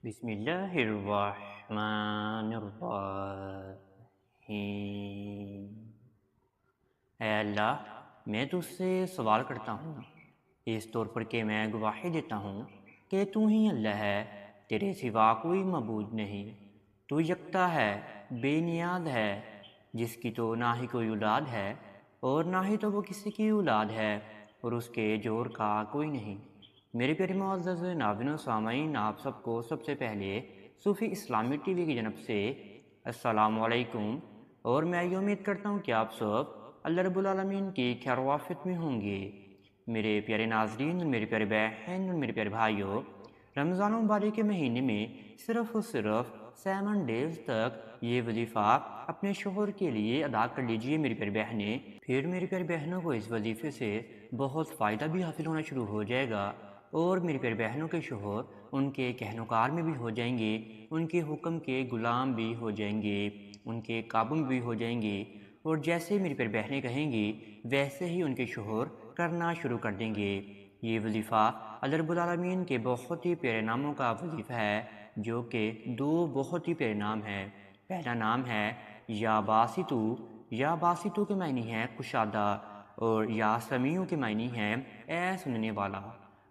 بسم اللہ الرحمن الرحیم۔ اے اللہ، میں تجھ سے سوال کرتا ہوں اس طور پر کہ میں گواہی دیتا ہوں کہ تو ہی اللہ ہے، تیرے سوا کوئی معبود نہیں۔ تو یکتا ہے، بے نیاز ہے، جس کی تو نہ ہی کوئی اولاد ہے اور نہ ہی تو وہ کسی کی اولاد ہے، اور اس کے جوڑ کا کوئی نہیں۔ میرے پیارے معزز ناظرین و سامعین، آپ سب کو سب سے پہلے صوفی اسلامی ٹی وی کی جانب سے السلام علیکم، اور میں یہ امید کرتا ہوں کہ آپ سب اللہ رب العالمین کی خیر و عافیت میں ہوں گے۔ میرے پیارے ناظرین اور میرے پیارے بہن اور میرے پیارے بھائیوں، رمضان مبارک کے مہینے میں صرف اور صرف 7 ڈیز تک یہ وظیفہ اپنے شوہر کے لیے ادا کر لیجئے میری پیاری بہنیں، پھر میری پیاری بہنوں کو اس وظیفے سے بہت فائدہ بھی حاصل ہونا شروع ہو جائے گا، اور میری پیاری بہنوں کے شوہر ان کے کہنوکار میں بھی ہو جائیں گے، ان کے حکم کے غلام بھی ہو جائیں گے، ان کے قابو میں بھی ہو جائیں گے، اور جیسے میری پیاری بہنیں کہیں گی ویسے ہی ان کے شوہر کرنا شروع کر دیں گے۔ یہ وظیفہ اللہ رب العالمین کے بہت ہی پیارے ناموں کا وظیفہ ہے، جو کہ 2 بہت ہی پیارے نام ہیں۔ پہلا نام ہے یا باسطو۔ یا باسطو کے معنی ہے کشادہ، اور یا سمیع کے معنی ہے اے سننے والا۔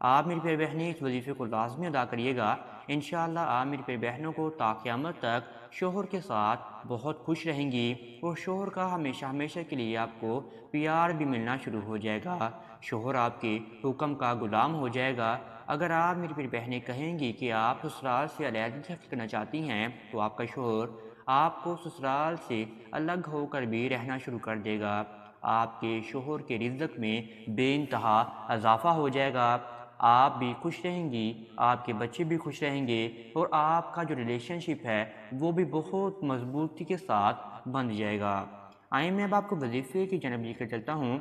آپ میری پیاری بہنیں اس وظیفے کو لازمی ادا کریے گا، انشاءاللہ آپ میری پیاری بہنوں کو تا قیامت تک شوہر کے ساتھ بہت خوش رہیں گی، اور شوہر کا ہمیشہ ہمیشہ کے لیے آپ کو پیار بھی ملنا شروع ہو جائے گا، شوہر آپ کے حکم کا غلام ہو جائے گا۔ اگر آپ میری پیاری بہنیں کہیں گی کہ آپ سسرال سے علیحدگی کرنا چاہتی ہیں، تو آپ کا شوہر آپ کو سسرال سے الگ ہو کر بھی رہنا شروع کر دے گا۔ آپ کے شوہر کے رزق میں بے انتہا اضافہ ہو جائے گا، آپ بھی خوش رہیں گی، آپ کے بچے بھی خوش رہیں گے، اور آپ کا جو ریلیشن شپ ہے وہ بھی بہت مضبوطی کے ساتھ بن جائے گا۔ آئیں میں اب آپ کو وظیفے کی جانب لے کر چلتا ہوں،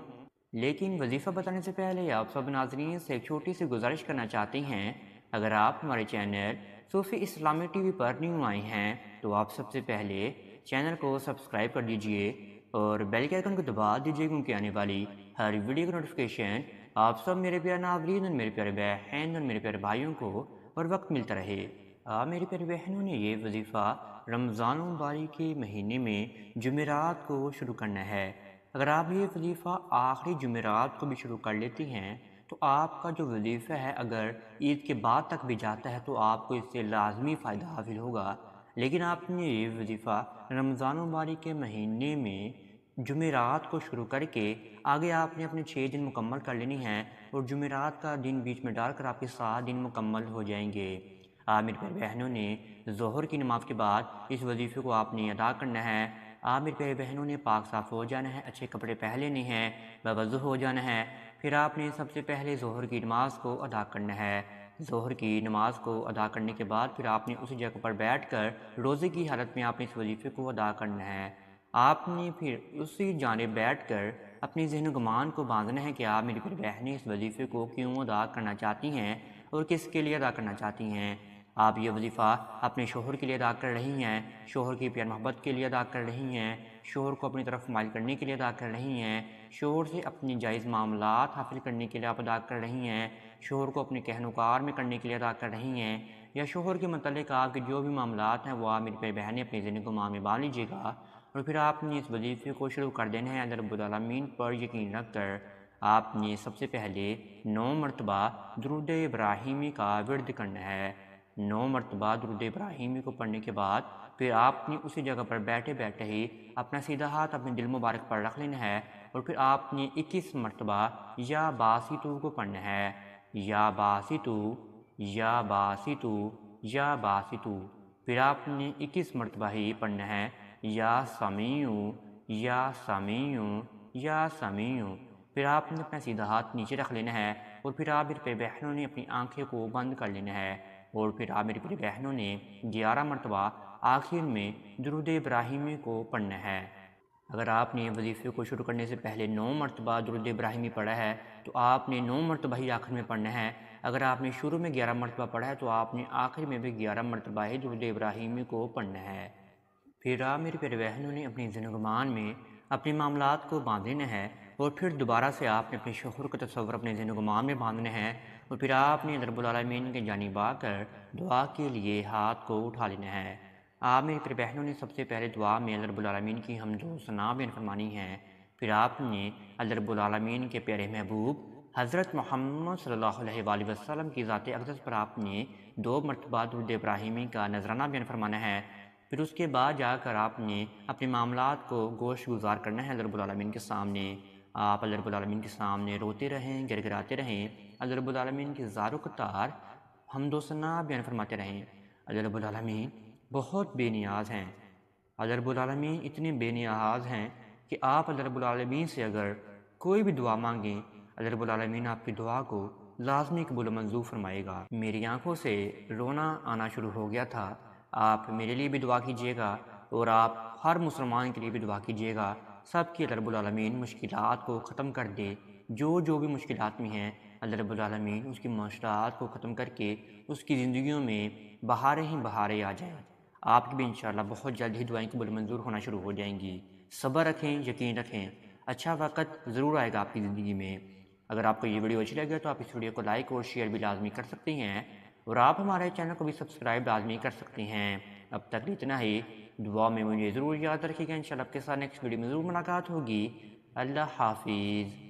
لیکن وظیفہ بتانے سے پہلے آپ سب ناظرین سے ایک چھوٹی سی گزارش کرنا چاہتے ہیں، اگر آپ ہمارے چینل صوفی اسلامی ٹی وی پر نیو آئے ہیں تو آپ سب سے پہلے چینل کو سبسکرائب کر دیجئے اور بیل کے آئیکن کو دبا دیجئے، کیونکہ آنے والی ہر ویڈیو کی نوٹیفیکیشن آپ سب میرے پیارے ناظرین اور میرے پیارے بہن اور میرے پیارے بھائیوں کو ہر وقت ملتا رہے۔ آپ میری پیاری بہنوں نے یہ وظیفہ رمضان مبارک کے مہینے میں جمعرات کو شروع کرنا ہے۔ اگر آپ یہ وظیفہ آخری جمعرات کو بھی شروع کر لیتی ہیں تو آپ کا جو وظیفہ ہے اگر عید کے بعد تک بھی جاتا ہے تو آپ کو اس سے لازمی فائدہ حاصل ہوگا، لیکن آپ نے یہ وظیفہ رمضان مبارک کے مہینے میں جمعرات کو شروع کر کے آگے آپ نے اپنے 6 دن مکمل کر لینی ہیں، اور جمعرات کا دن بیچ میں ڈال کر آپ کے 7 دن مکمل ہو جائیں گے۔ آپ میری پیاری بہنوں نے ظہر کی نماز کے بعد اس وظیفے کو آپ نے ادا کرنا ہے۔ آپ میری پیاری بہنوں نے پاک صاف ہو جانا ہے، اچھے کپڑے پہن لینے ہیں، باوضو ہو جانا ہے، پھر آپ نے سب سے پہلے ظہر کی نماز کو ادا کرنا ہے۔ ظہر کی نماز کو ادا کرنے کے بعد پھر آپ نے اسی جگہ پر بیٹھ کر روزے کی حالت میں آپ نے اس وظیفے کو ادا کرنا ہے۔ آپ نے پھر اسی جانب بیٹھ کر اپنی ذہن و گمان کو باندھنا ہے کہ آپ میری پیاری بہنیں اس وظیفے کو کیوں ادا کرنا چاہتی ہیں اور کس کے لیے ادا کرنا چاہتی ہیں۔ آپ یہ وظیفہ اپنے شوہر کے لیے ادا کر رہی ہیں، شوہر کی پیار محبت کے لیے ادا کر رہی ہیں، شوہر کو اپنی طرف مائل کرنے کے لیے ادا کر رہی ہیں، شوہر سے اپنی جائز معاملات حاصل کرنے کے لیے آپ ادا کر رہی ہیں، شوہر کو اپنے کہنوکار میں کرنے کے لیے ادا کر رہی ہیں، یا شوہر کے متعلق آپ کے جو بھی معاملات ہیں وہ آپ میری پیاری بہنیں اپنے ذہن و گمان میں باندھ لیجیے گا، اور پھر آپ نے اس وظیفے کو شروع کر دینا ہے اللہ رب العالمین پر یقین رکھ کر۔ آپ نے سب سے پہلے 9 مرتبہ درود ابراہیمی کا ورد کرنا ہے۔ 9 مرتبہ درود ابراہیمی کو پڑھنے کے بعد پھر آپ نے اسی جگہ پر بیٹھے بیٹھے ہی اپنا سیدھا ہاتھ اپنے دل مبارک پر رکھ لینا ہے، اور پھر آپ نے 21 مرتبہ یا باسطو کو پڑھنا ہے۔ یا باسطو، یا باسطو، یا باسطو، پھر آپ نے 21 مرتبہ ہی پڑھنا ہے یا سمیع، یا سمیع، یا سمیع، پھر آپ نے اپنا سیدھا ہاتھ نیچے رکھ لینا ہے، اور پھر آپ میری پیاری بہنوں نے اپنی آنکھیں کو بند کر لینا ہے، اور پھر آپ میری پیاری بہنوں نے 11 مرتبہ آخر میں درود ابراہیمی کو پڑھنا ہے۔ اگر آپ نے وظیفے کو شروع کرنے سے پہلے 9 مرتبہ درود ابراہیمی پڑھا ہے تو آپ نے 9 مرتبہ ہی آخر میں پڑھنا ہے۔ اگر آپ نے شروع میں 11 مرتبہ پڑھا ہے تو آپ نے آخر میں بھی 11 مرتبہ ہی درود ابراہیمی کو پڑھنا ہے۔ پھر آپ میری پیاری بہنوں نے اپنی ذہن و گمان میں اپنے معاملات کو باندھ لینا ہے، اور پھر دوبارہ سے آپ نے اپنے شوہر کا تصور اپنے ذہن و گمان میں باندھنا ہے، اور پھر آپ نے رب العالمین کے جانب آ کر دعا کے لیے ہاتھ کو اٹھا لینا ہے۔ آپ میری پھر بہنوں نے سب سے پہلے دعا میں اللہ رب العالمین کی حمد و ثنا بیان فرمانی ہے۔ پھر آپ نے اللہ رب العالمین کے پیارے محبوب حضرت محمد صلی اللہ علیہ وآلہ وسلم کی ذات اقدس پر آپ نے 2 مرتبہ درود ابراہیمی کا نذرانہ بیان فرمانا ہے۔ پھر اس کے بعد جا کر آپ نے اپنے معاملات کو گوش گزار کرنا ہے اللہ رب العالمین کے سامنے۔ آپ اللہ رب العالمین کے سامنے روتے رہیں، گر گراتے رہیں، اللہ رب العالمین کی زار و قطار حمد و ثنا بیان فرماتے رہیں۔ اللہ رب العالمین بہت بے نیاز ہیں، اللہ رب العالمین اتنے بے نیاز ہیں کہ آپ اللہ رب العالمین سے اگر کوئی بھی دعا مانگیں، اللہ رب العالمین آپ کی دعا کو لازمی قبول و منظور فرمائے گا۔ میری آنکھوں سے رونا آنا شروع ہو گیا تھا، آپ میرے لیے بھی دعا کیجیے گا اور آپ ہر مسلمان کے لیے بھی دعا کیجیے گا، سب کی اللہ رب العالمین مشکلات کو ختم کر دے۔ جو بھی مشکلات میں ہیں اللہ رب العالمین اس کی مشکلات کو ختم کر کے اس کی زندگیوں میں بہاریں ہی بہاریں آ جائیں۔ آپ کی بھی انشاءاللہ بہت جلد ہی دعائیں قبول منظور ہونا شروع ہو جائیں گی۔ صبر رکھیں، یقین رکھیں، اچھا وقت ضرور آئے گا آپ کی زندگی میں۔ اگر آپ کو یہ ویڈیو اچھی لگے تو آپ اس ویڈیو کو لائک اور شیئر بھی لازمی کر سکتے ہیں، اور آپ ہمارے چینل کو بھی سبسکرائب لازمی کر سکتے ہیں۔ اب تک اتنا ہی، دعا میں مجھے ضرور یاد رکھیے گا، انشاءاللہ آپ کے ساتھ نیکسٹ ویڈیو میں ضرور ملاقات ہوگی۔ اللہ حافظ۔